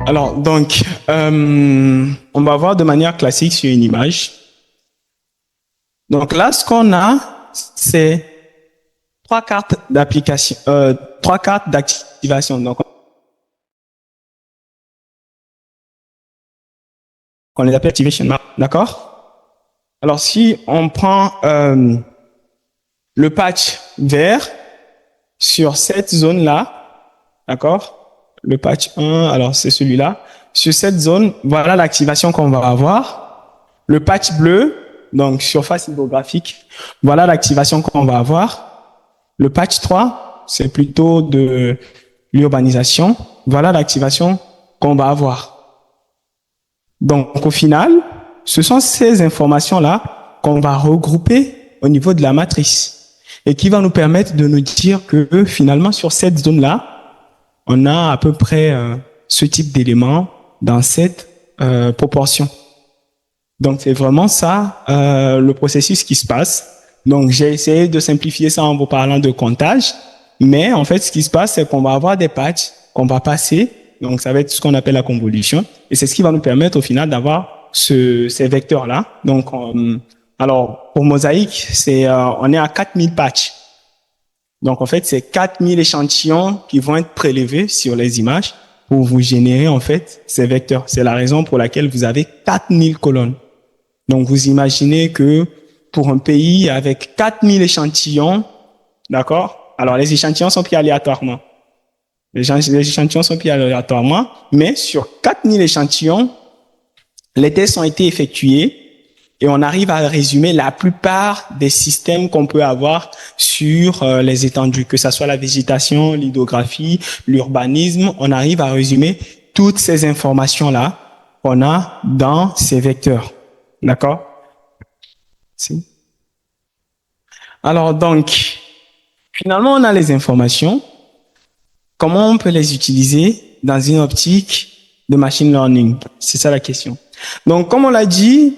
Alors, donc, on va voir de manière classique sur une image. Donc là, ce qu'on a, c'est trois cartes d'activation. Donc, on les appelle activation map, d'accord? Alors, si on prend le patch vert sur cette zone-là, d'accord? Le patch 1, alors c'est celui-là. Sur cette zone, voilà l'activation qu'on va avoir. Le patch bleu, donc surface hydrographique, voilà l'activation qu'on va avoir. Le patch 3, c'est plutôt de l'urbanisation. Voilà l'activation qu'on va avoir. Donc au final, ce sont ces informations-là qu'on va regrouper au niveau de la matrice et qui va nous permettre de nous dire que finalement sur cette zone-là, on a à peu près ce type d'éléments dans cette proportion. Donc, c'est vraiment ça le processus qui se passe. Donc, j'ai essayé de simplifier ça en vous parlant de comptage. Mais en fait, ce qui se passe, c'est qu'on va avoir des patchs qu'on va passer. Donc, ça va être ce qu'on appelle la convolution. Et c'est ce qui va nous permettre au final d'avoir ces vecteurs-là. Donc, alors, pour Mosaïque, on est à 4000 patchs. Donc, en fait, c'est 4000 échantillons qui vont être prélevés sur les images pour vous générer, en fait, ces vecteurs. C'est la raison pour laquelle vous avez 4000 colonnes. Donc, vous imaginez que pour un pays avec 4000 échantillons, d'accord? Alors, les échantillons sont pris aléatoirement. Les échantillons sont pris aléatoirement, mais sur 4000 échantillons, les tests ont été effectués et on arrive à résumer la plupart des systèmes qu'on peut avoir sur les étendues, que ce soit la végétation, l'hydrographie, l'urbanisme. On arrive à résumer toutes ces informations-là qu'on a dans ces vecteurs. D'accord? Si. Alors donc, finalement, on a les informations. Comment on peut les utiliser dans une optique de machine learning? C'est ça la question. Donc, comme on l'a dit,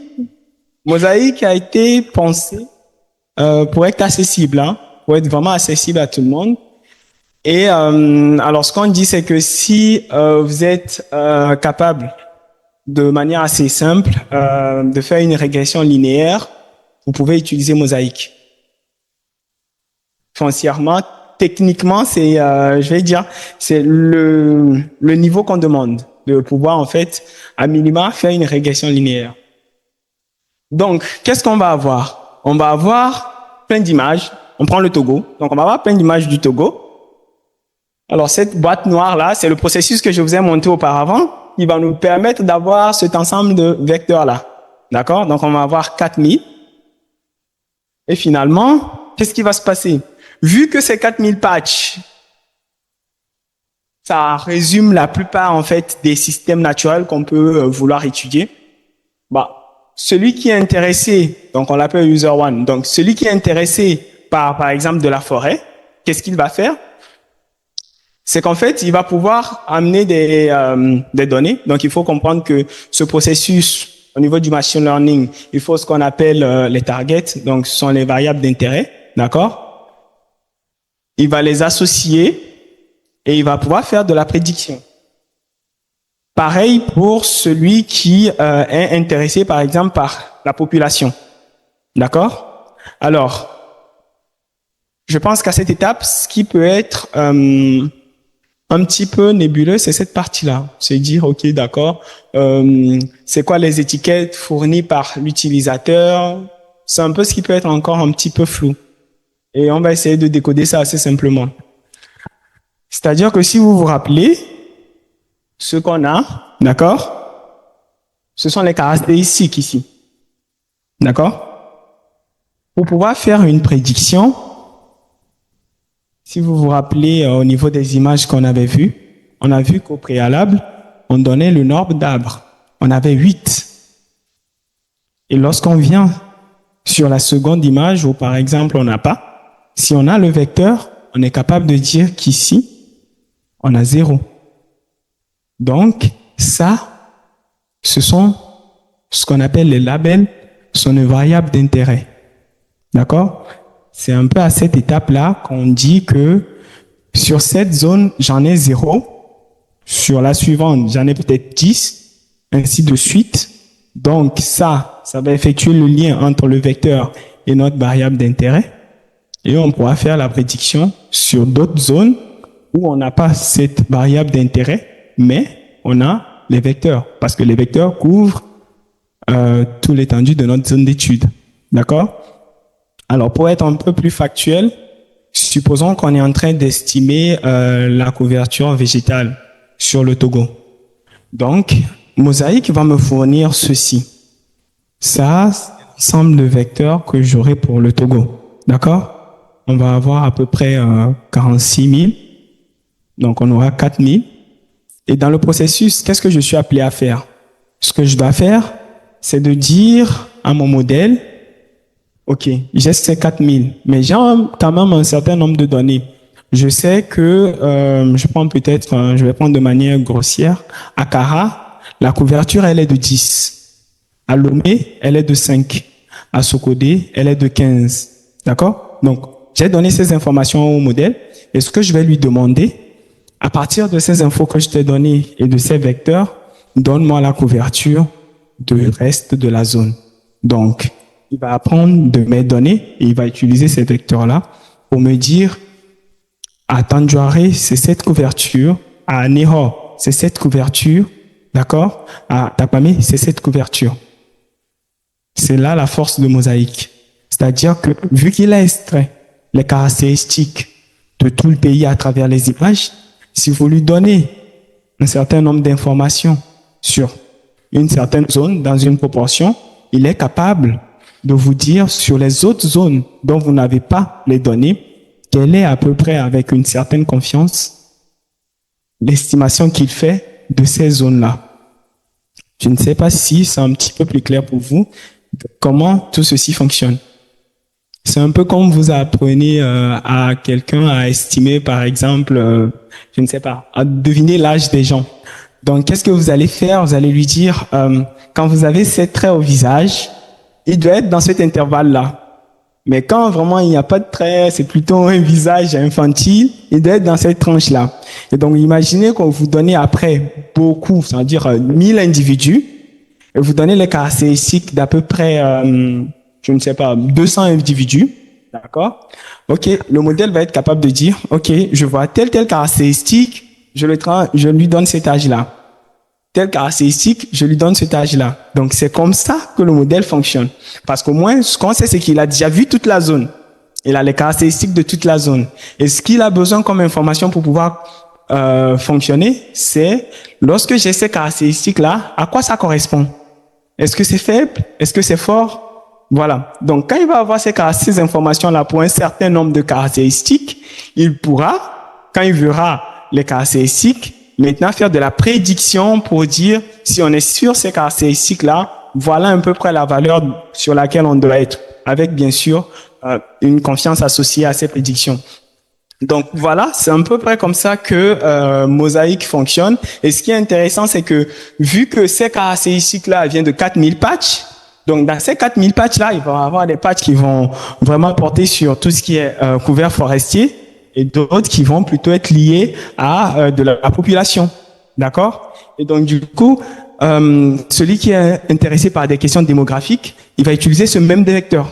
Mosaïque a été pensé pour être accessible, hein, pour être vraiment accessible à tout le monde. Et alors, ce qu'on dit, c'est que si vous êtes capable de manière assez simple de faire une régression linéaire, vous pouvez utiliser Mosaïque. Foncièrement, techniquement, c'est, je vais dire, c'est le niveau qu'on demande de pouvoir en fait, à minima, faire une régression linéaire. Donc, qu'est-ce qu'on va avoir? On va avoir plein d'images. On prend le Togo. Donc, on va avoir plein d'images du Togo. Alors, cette boîte noire-là, c'est le processus que je vous ai montré auparavant qui va nous permettre d'avoir cet ensemble de vecteurs-là. D'accord? Donc, on va avoir 4000. Et finalement, qu'est-ce qui va se passer? Vu que ces 4000 patchs, ça résume la plupart, en fait, des systèmes naturels qu'on peut vouloir étudier, bah, celui qui est intéressé, donc on l'appelle user one, donc celui qui est intéressé par exemple, de la forêt, qu'est-ce qu'il va faire? C'est qu'en fait, il va pouvoir amener des données. Donc, il faut comprendre que ce processus, au niveau du machine learning, il faut ce qu'on appelle les targets, donc ce sont les variables d'intérêt, d'accord? Il va les associer et il va pouvoir faire de la prédiction. Pareil pour celui qui est intéressé, par exemple, par la population. D'accord? Alors, je pense qu'à cette étape, ce qui peut être un petit peu nébuleux, c'est cette partie-là. C'est dire, OK, d'accord, c'est quoi les étiquettes fournies par l'utilisateur? C'est un peu ce qui peut être encore un petit peu flou. Et on va essayer de décoder ça assez simplement. C'est-à-dire que si vous vous rappelez, ce qu'on a, d'accord, ce sont les caractéristiques ici. D'accord? Pour pouvoir faire une prédiction, si vous vous rappelez au niveau des images qu'on avait vues, on a vu qu'au préalable, on donnait le nombre d'arbres. On avait 8. Et lorsqu'on vient sur la seconde image, où par exemple on n'a pas, si on a le vecteur, on est capable de dire qu'ici, on a 0. Donc, ça, ce sont ce qu'on appelle les labels, sont une variable d'intérêt. D'accord? C'est un peu à cette étape-là qu'on dit que sur cette zone, j'en ai 0. sur la suivante, j'en ai peut-être 10, ainsi de suite. Donc ça va effectuer le lien entre le vecteur et notre variable d'intérêt. Et on pourra faire la prédiction sur d'autres zones où on n'a pas cette variable d'intérêt, mais on a les vecteurs, parce que les vecteurs couvrent tout l'étendue de notre zone d'étude. D'accord? Alors, pour être un peu plus factuel, supposons qu'on est en train d'estimer la couverture végétale sur le Togo. Donc, Mosaic va me fournir ceci. Ça, c'est l'ensemble de vecteurs que j'aurai pour le Togo. D'accord? On va avoir à peu près 46 000. Donc, on aura 4 000. Et dans le processus, qu'est-ce que je suis appelé à faire? Ce que je dois faire, c'est de dire à mon modèle, OK, j'ai ces 4 000, mais j'ai quand même un certain nombre de données. Je sais que, je vais prendre de manière grossière, à Kara, la couverture, elle est de 10. À Lomé, elle est de 5. À Sokodé, elle est de 15. D'accord? Donc, j'ai donné ces informations au modèle, et ce que je vais lui demander, à partir de ces infos que je t'ai données et de ces vecteurs, donne-moi la couverture du reste de la zone. Donc, il va apprendre de mes données et il va utiliser ces vecteurs-là pour me dire, à Tandjouaré, c'est cette couverture, à Neho, c'est cette couverture, d'accord? À Tapamé, c'est cette couverture. C'est là la force de Mosaic. C'est-à-dire que, vu qu'il a extrait les caractéristiques de tout le pays à travers les images, si vous lui donnez un certain nombre d'informations sur une certaine zone, dans une proportion, il est capable de vous dire sur les autres zones dont vous n'avez pas les données, quelle est à peu près avec une certaine confiance l'estimation qu'il fait de ces zones-là. Je ne sais pas si c'est un petit peu plus clair pour vous comment tout ceci fonctionne. C'est un peu comme vous apprenez à quelqu'un à estimer, par exemple, je ne sais pas, à deviner l'âge des gens. Donc, qu'est-ce que vous allez faire? Vous allez lui dire, quand vous avez ces traits au visage, il doit être dans cet intervalle-là. Mais quand vraiment il n'y a pas de traits, c'est plutôt un visage infantile, il doit être dans cette tranche-là. Et donc, imaginez qu'on vous donne après beaucoup, c'est-à-dire 1000 individus, et vous donnez les caractéristiques d'à peu près, je ne sais pas, 200 individus, d'accord? OK, le modèle va être capable de dire, OK, je vois telle caractéristique, je lui donne cet âge-là. Telle caractéristique, je lui donne cet âge-là. Donc, c'est comme ça que le modèle fonctionne. Parce qu'au moins, ce qu'on sait, c'est qu'il a déjà vu toute la zone. Il a les caractéristiques de toute la zone. Et ce qu'il a besoin comme information pour pouvoir fonctionner, c'est lorsque j'ai ces caractéristiques-là, à quoi ça correspond? Est-ce que c'est faible? Est-ce que c'est fort? Voilà. Donc, quand il va avoir ces informations-là pour un certain nombre de caractéristiques, il pourra, quand il verra les caractéristiques, maintenant faire de la prédiction pour dire si on est sur ces caractéristiques-là, voilà à peu près la valeur sur laquelle on doit être, avec bien sûr une confiance associée à ces prédictions. Donc voilà, c'est à peu près comme ça que Mosaic fonctionne. Et ce qui est intéressant, c'est que vu que ces caractéristiques-là viennent de 4000 patchs, donc dans ces 4000 patchs-là, il va y avoir des patchs qui vont vraiment porter sur tout ce qui est couvert forestier, et d'autres qui vont plutôt être liés à de la population. D'accord? Et donc, du coup, celui qui est intéressé par des questions démographiques, il va utiliser ce même vecteur.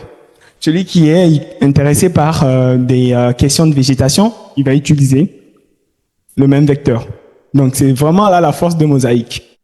Celui qui est intéressé par des questions de végétation, il va utiliser le même vecteur. Donc, c'est vraiment là la force de Mosaic.